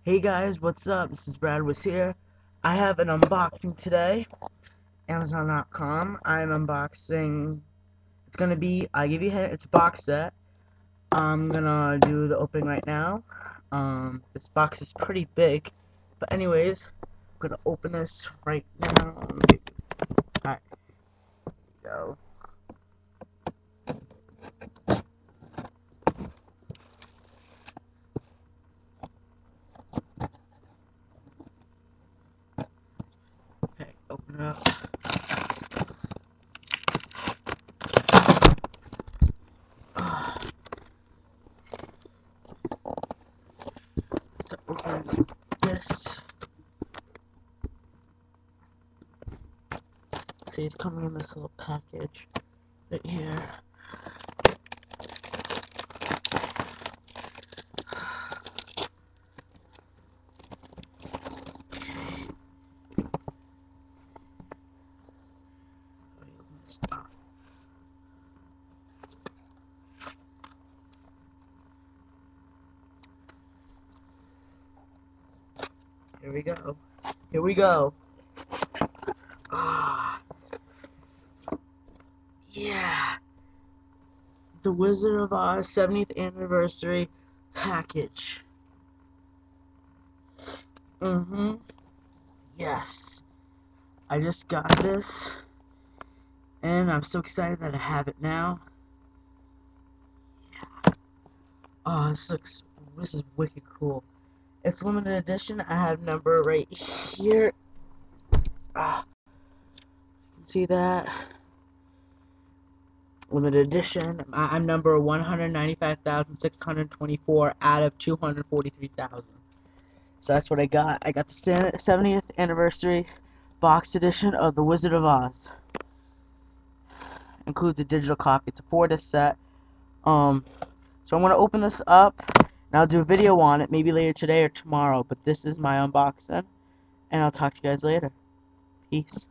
Hey guys, what's up? This is bradwushere. I have an unboxing today. Amazon.com. I'm unboxing. It's gonna be. I give you a hint. It's a box set. I'm gonna do the opening right now. This box is pretty big, but anyways, I'm gonna open this right now. Alright, go. Okay, open it up. So open this. See, it's coming in this little package right here. Here we go. Here we go. Ah, yeah. The Wizard of Oz 70th anniversary package. Yes. I just got this, and I'm so excited that I have it now. Yeah. Oh, this is wicked cool. It's limited edition. I have number right here. Ah, you can see that. Limited edition. I'm number 195,624 out of 243,000. So that's what I got. I got the 70th anniversary box edition of The Wizard of Oz. Includes a digital copy. It's a 4-disc set. So I'm gonna open this up, and I'll do a video on it, maybe later today or tomorrow. But this is my unboxing, and I'll talk to you guys later. Peace.